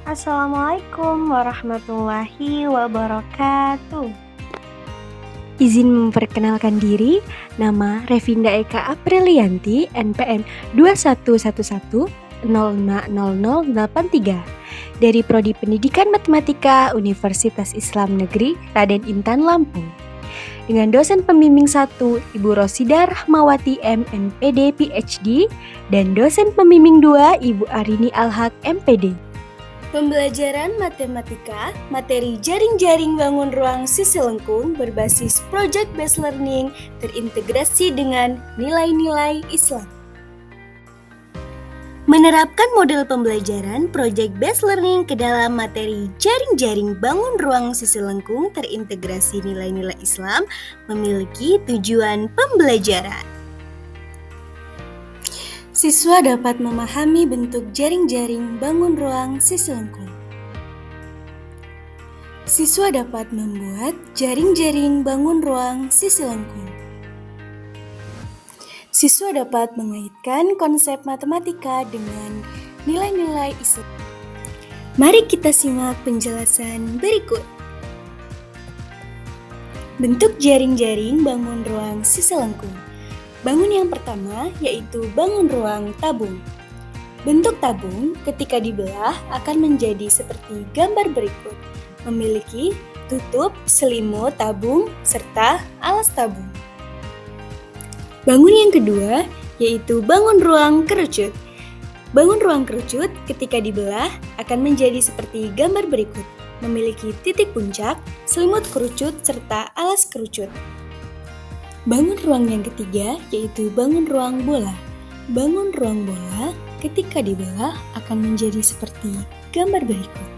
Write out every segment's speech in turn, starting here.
Assalamualaikum warahmatullahi wabarakatuh. Izin memperkenalkan diri, nama Revinda Eka Aprilianti, NPM 2111000083 dari Prodi Pendidikan Matematika Universitas Islam Negeri Raden Intan Lampung. Dengan dosen pembimbing 1, Ibu Rosida Rahmawati MPD PhD, dan dosen pembimbing 2, Ibu Arini Alhaq MPD. Pembelajaran matematika, materi jaring-jaring bangun ruang sisi lengkung berbasis Project Based Learning terintegrasi dengan nilai-nilai Islam. Menerapkan model pembelajaran Project Based Learning ke dalam materi jaring-jaring bangun ruang sisi lengkung terintegrasi nilai-nilai Islam memiliki tujuan pembelajaran. Siswa dapat memahami bentuk jaring-jaring bangun ruang sisi lengkung. Siswa dapat membuat jaring-jaring bangun ruang sisi lengkung. Siswa dapat mengaitkan konsep matematika dengan nilai-nilai Islam. Mari kita simak penjelasan berikut. Bentuk jaring-jaring bangun ruang sisi lengkung. Bangun yang pertama yaitu bangun ruang tabung. Bentuk tabung ketika dibelah akan menjadi seperti gambar berikut. Memiliki tutup, selimut tabung, serta alas tabung. Bangun yang kedua yaitu bangun ruang kerucut. Bangun ruang kerucut ketika dibelah akan menjadi seperti gambar berikut. Memiliki titik puncak, selimut kerucut, serta alas kerucut. Bangun ruang yang ketiga yaitu bangun ruang bola. Bangun ruang bola ketika dibelah akan menjadi seperti gambar berikut.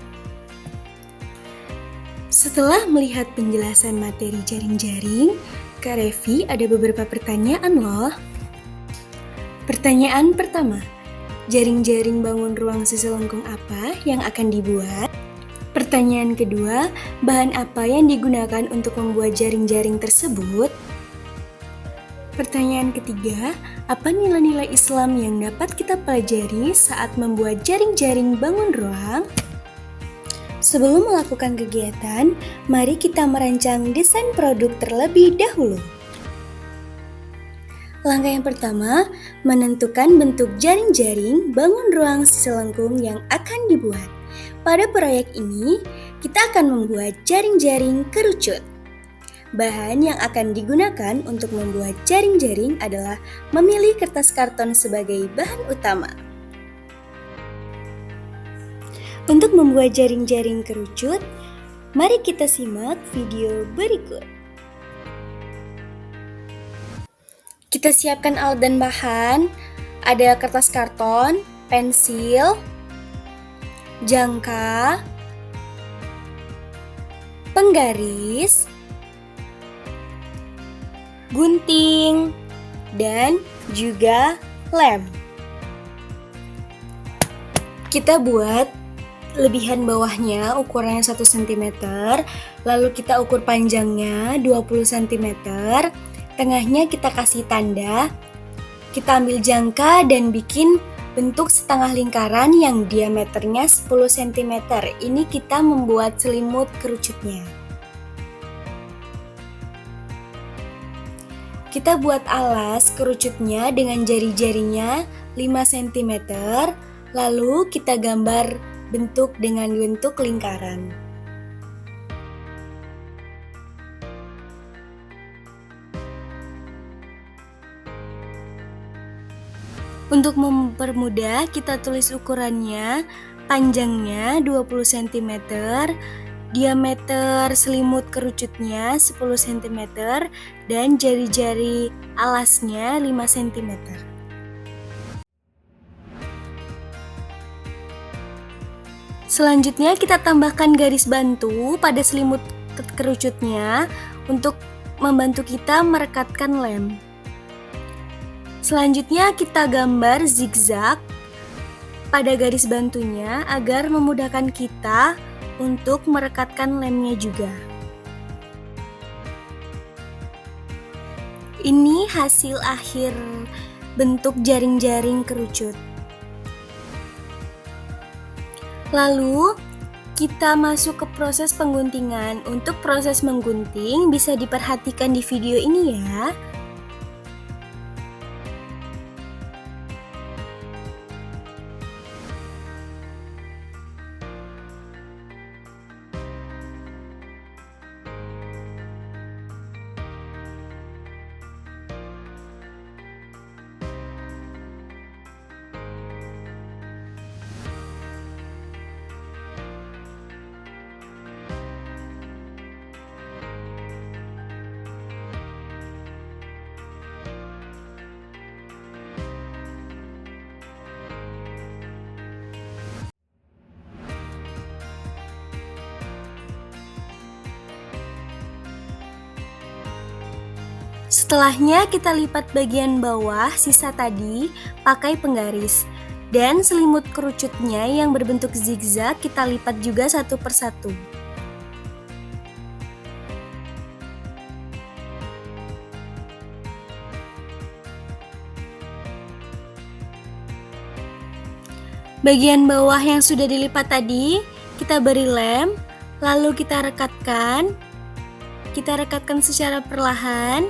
Setelah melihat penjelasan materi jaring-jaring, Kak Revi ada beberapa pertanyaan loh. Pertanyaan pertama, jaring-jaring bangun ruang sisi lengkung apa yang akan dibuat? Pertanyaan kedua, bahan apa yang digunakan untuk membuat jaring-jaring tersebut? Pertanyaan ketiga, apa nilai-nilai Islam yang dapat kita pelajari saat membuat jaring-jaring bangun ruang? Sebelum melakukan kegiatan, mari kita merancang desain produk terlebih dahulu. Langkah yang pertama, menentukan bentuk jaring-jaring bangun ruang sisi lengkung yang akan dibuat. Pada proyek ini, kita akan membuat jaring-jaring kerucut. Bahan yang akan digunakan untuk membuat jaring-jaring adalah memilih kertas karton sebagai bahan utama. Untuk membuat jaring-jaring kerucut, mari kita simak video berikut. Kita siapkan alat dan bahan, ada kertas karton, pensil, jangka, penggaris, gunting, dan juga lem. Kita buat lebihan bawahnya ukurannya 1 cm, lalu kita ukur panjangnya 20 cm, tengahnya kita kasih tanda, kita ambil jangka dan bikin bentuk setengah lingkaran yang diameternya 10 cm. Ini kita membuat selimut kerucutnya. Kita buat alas kerucutnya dengan jari-jarinya 5 cm, lalu kita gambar bentuk dengan bentuk lingkaran. Untuk mempermudah, kita tulis ukurannya, panjangnya 20 cm, diameter selimut kerucutnya 10 cm, dan jari-jari alasnya 5 cm. Selanjutnya kita tambahkan garis bantu pada selimut kerucutnya untuk membantu kita merekatkan lem. Selanjutnya kita gambar zigzag pada garis bantunya agar memudahkan kita untuk merekatkan lemnya juga. Ini hasil akhir bentuk jaring-jaring kerucut. Lalu, kita masuk ke proses pengguntingan. Untuk proses menggunting bisa diperhatikan di video ini ya. Setelahnya kita lipat bagian bawah sisa tadi pakai penggaris. Dan selimut kerucutnya yang berbentuk zigzag kita lipat juga satu persatu. Bagian bawah yang sudah dilipat tadi kita beri lem, lalu kita rekatkan. Kita rekatkan secara perlahan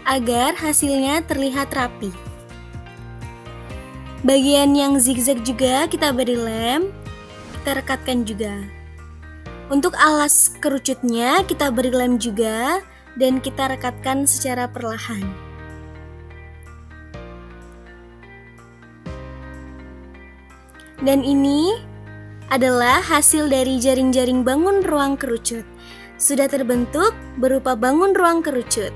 agar hasilnya terlihat rapi. Bagian yang zigzag juga kita beri lem, kita rekatkan juga. Untuk alas kerucutnya kita beri lem juga dan kita rekatkan secara perlahan. Dan ini adalah hasil dari jaring-jaring bangun ruang kerucut. Sudah terbentuk berupa bangun ruang kerucut.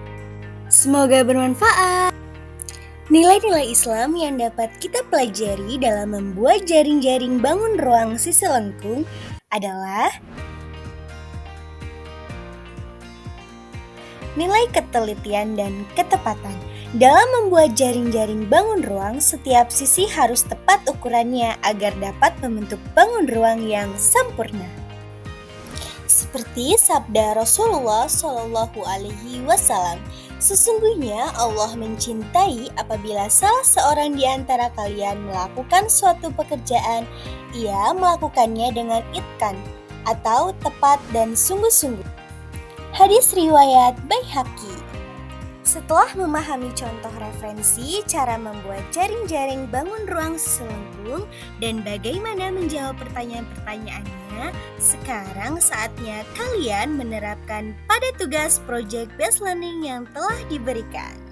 Semoga bermanfaat. Nilai-nilai Islam yang dapat kita pelajari dalam membuat jaring-jaring bangun ruang sisi lengkung adalah nilai ketelitian dan ketepatan. Dalam membuat jaring-jaring bangun ruang, setiap sisi harus tepat ukurannya agar dapat membentuk bangun ruang yang sempurna. Seperti sabda Rasulullah Shallallahu Alaihi Wasallam, sesungguhnya Allah mencintai apabila salah seorang di antara kalian melakukan suatu pekerjaan, ia melakukannya dengan itqan atau tepat dan sungguh-sungguh. Hadis riwayat Baihaqi. Setelah memahami contoh referensi, cara membuat jaring-jaring bangun ruang selengkung, dan bagaimana menjawab pertanyaan-pertanyaannya, sekarang saatnya kalian menerapkan pada tugas project based learning yang telah diberikan.